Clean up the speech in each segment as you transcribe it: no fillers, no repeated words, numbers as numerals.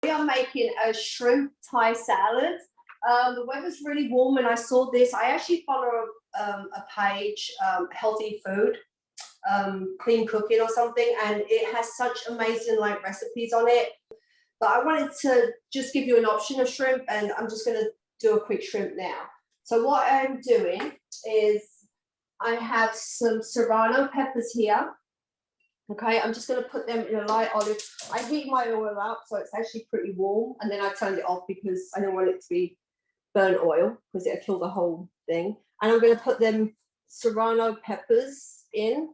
We are making a shrimp Thai salad. The weather's really warm and I saw this. I actually follow a page, Healthy Food, Clean Cooking or something, and it has such amazing like recipes on it. But I wanted to just give you an option of shrimp, and I'm just going to do a quick shrimp now. So what I'm doing is I have some serrano peppers here. Okay, I'm just going to put them in a light olive. I heat my oil up so it's actually pretty warm, and then I turned it off because I don't want it to be burnt oil because it'll kill the whole thing. And I'm going to put them serrano peppers in.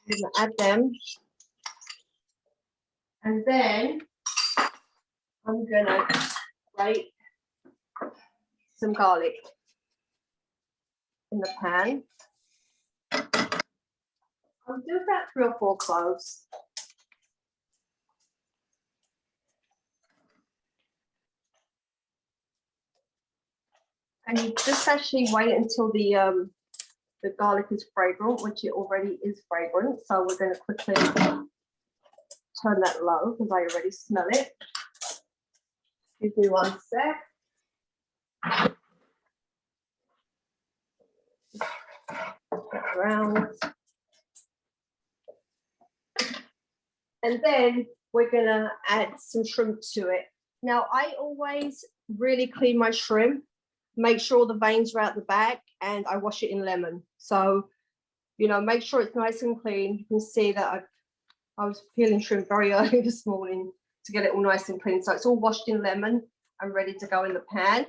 I'm going to add them. And then I'm going to grate some garlic in the pan. I'll do about 3 or 4 cloves. And you just actually wait until the garlic is fragrant, which it already is fragrant. So we're going to quickly turn that low because I already smell it. Give me 1 sec. Around. And then we're going to add some shrimp to it. Now, I always really clean my shrimp, make sure the veins are out the back, and I wash it in lemon. So, you know, make sure it's nice and clean. You can see that I was peeling shrimp very early this morning to get it all nice and clean. So it's all washed in lemon and ready to go in the pan.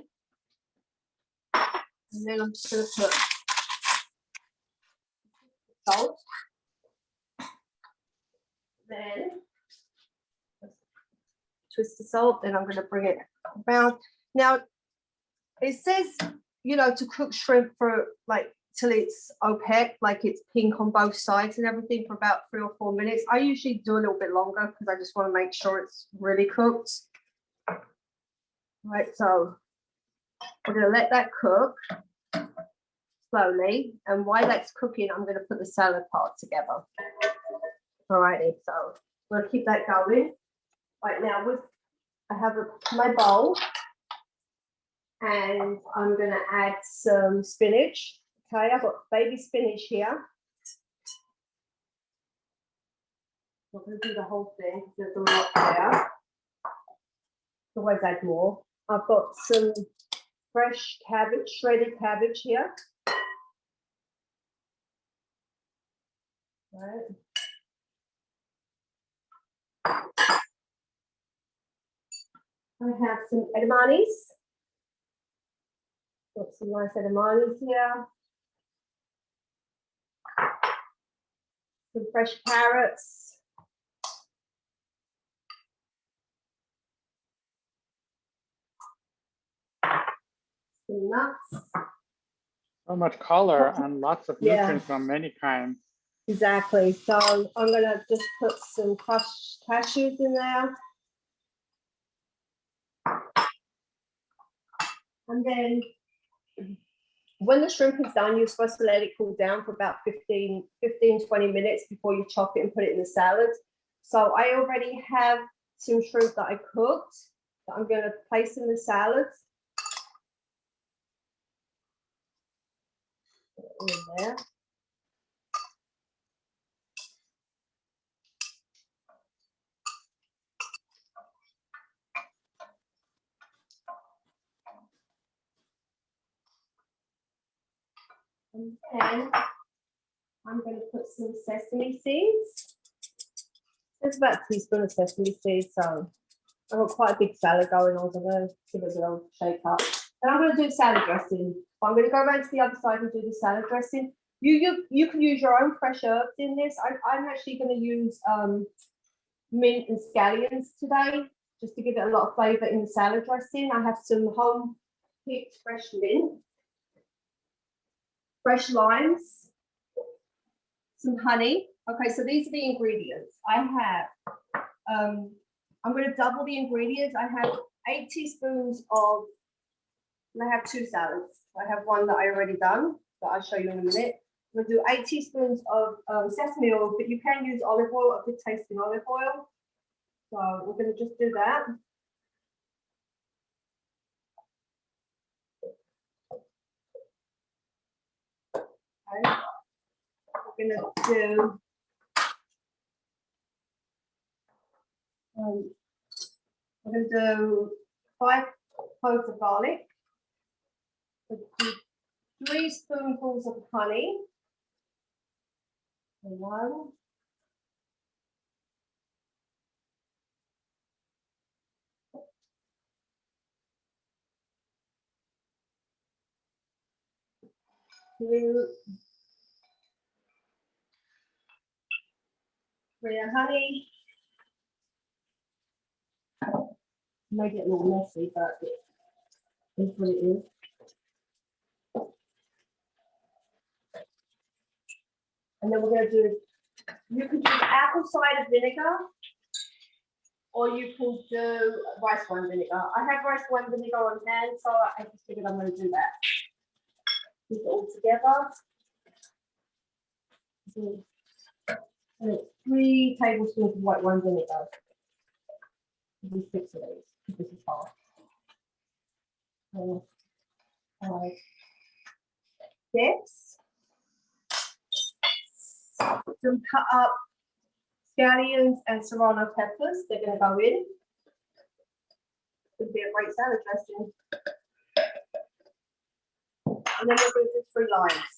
And then I'm just going to put salt. Then twist the salt, then I'm going to bring it around. Now it says, you know, to cook shrimp for like till it's opaque, like it's pink on both sides and everything, for about 3 or 4 minutes. I usually do a little bit longer because I just want to make sure it's really cooked. Right, so we're going to let that cook slowly, and while that's cooking, I'm going to put the salad part together. All righty, so we'll keep that going. Right now, I have my bowl, and I'm going to add some spinach. Okay, I've got baby spinach here. I'm going to do the whole thing because there's a lot there. Always add more. I've got some fresh cabbage, shredded cabbage here. All right. I have some edamames. Got some nice edamames here. Some fresh carrots. Some nuts. So much color and lots of nutrients from many kinds. Exactly. So I'm going to just put some crushed cashews in there. And then when the shrimp is done, you're supposed to let it cool down for about 15, 20 minutes before you chop it and put it in the salad. So I already have some shrimp that I cooked that I'm going to place in the salad. In there. And then I'm going to put some sesame seeds. There's about a teaspoon of sesame seeds, so I've got quite a big salad going on. So I'm going to give it a little shake up. And I'm going to do salad dressing. I'm going to go around to the other side and do the salad dressing. You can use your own fresh herbs in this. I'm actually going to use mint and scallions today, just to give it a lot of flavour in the salad dressing. I have some home picked fresh mint, fresh limes, some honey. Okay, so these are the ingredients. I have, I'm going to double the ingredients. I have 8 teaspoons of, and I have 2 salads. I have one that I already done, that I'll show you in a minute. I'm going to do 8 teaspoons of sesame oil, but you can use olive oil, a good tasting olive oil. So we're going to just do that. Okay. We're gonna do we're gonna do 5 cloves of garlic, 3 spoonfuls of honey, 1, 2, 3 of honey. Make it a little messy, but it is what it is. And then we're going to do, you can use apple cider vinegar, or you can do rice wine vinegar. I have rice wine vinegar on hand, so I just figured I'm going to do that. Put it all together. And it's 3 tablespoons of white wine vinegar. Do 6 of these. This is hard. 5, 6. Some cut up scallions and serrano peppers. They're going to go in. It'll be a great salad dressing. And then we're going to do 3 limes.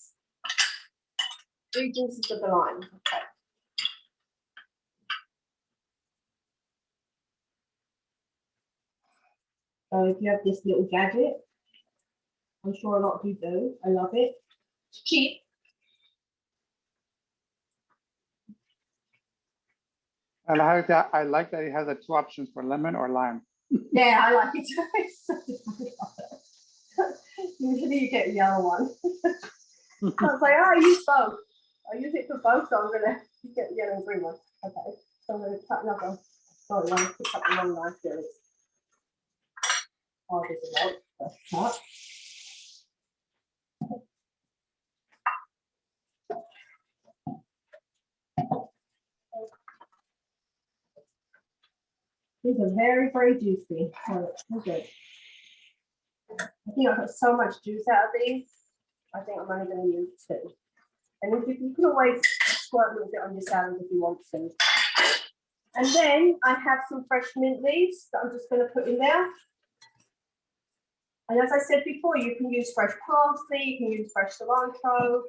3 juices of the lime. Okay. So if you have this little gadget, I'm sure a lot of you do. I love it. It's cheap. And I like that it has the 2 options for lemon or lime. Yeah, I like it. Usually you get the yellow one. I was like, oh, I use both. I use it for both, so I'm going to get the yellow and green one. Okay, so I'm going to cut another. Sorry, I'm pick up the one knife here. Oh, this is out. First cut. These are very, very juicy. So good. I think I've got so much juice out of these. I think I'm only going to use 2. And if you can always squirt a little bit on your salad if you want to. And then I have some fresh mint leaves that I'm just going to put in there. And as I said before, you can use fresh parsley, you can use fresh cilantro.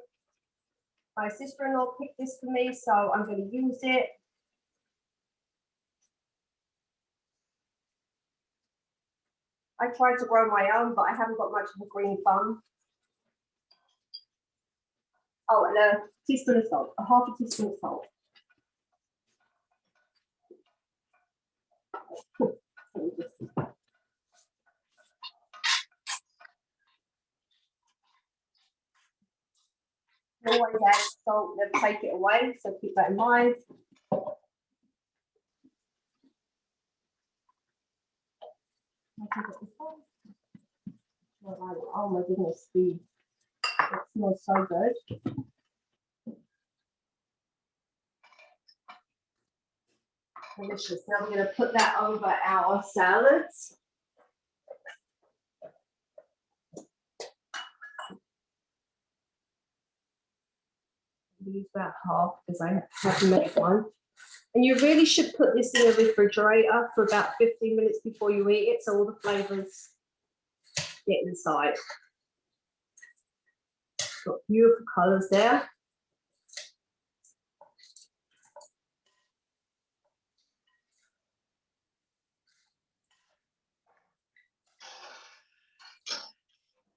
My sister-in-law picked this for me, so I'm going to use it. I tried to grow my own, but I haven't got much of a green thumb. Oh, and a teaspoon of salt, a half a teaspoon of salt. Always add salt, never take it away, so keep that in mind. Oh my goodness, it smells so good. Delicious. Now we're going to put that over our salads. Use about half because I have to make one. And you really should put this in the refrigerator for about 15 minutes before you eat it, so all the flavors get inside. Got beautiful colors there.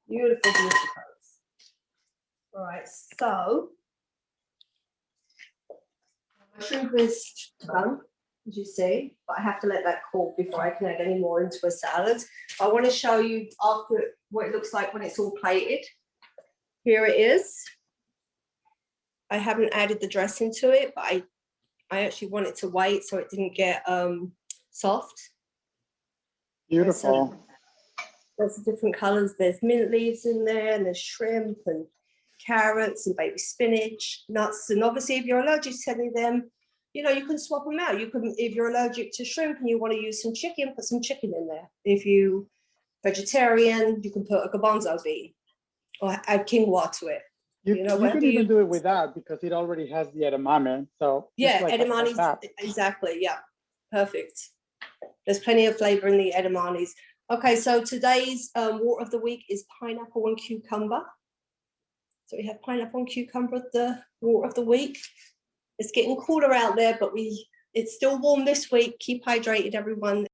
Beautiful, beautiful colors. All right, so my shrimp is done, as you see, but I have to let that cool before I can add any more into a salad. I want to show you after what it looks like when it's all plated. Here it is. I haven't added the dressing to it, but I actually want it to wait so it didn't get soft. Beautiful. Lots of different colors. There's mint leaves in there, and there's shrimp and carrots and baby spinach, nuts. And obviously, if you're allergic to any of them, you know, you can swap them out. You can, if you're allergic to shrimp and you want to use some chicken, put some chicken in there. If you vegetarian, you can put a garbanzo bean or add quinoa to it. You know, can even do it without, because it already has the edamame. So yeah, like edamame, exactly. Yeah, perfect. There's plenty of flavor in the edamames. Okay, so today's water of the week is pineapple and cucumber. So we have pineapple and cucumber at the water of the week. It's getting cooler out there, but it's still warm this week. Keep hydrated, everyone.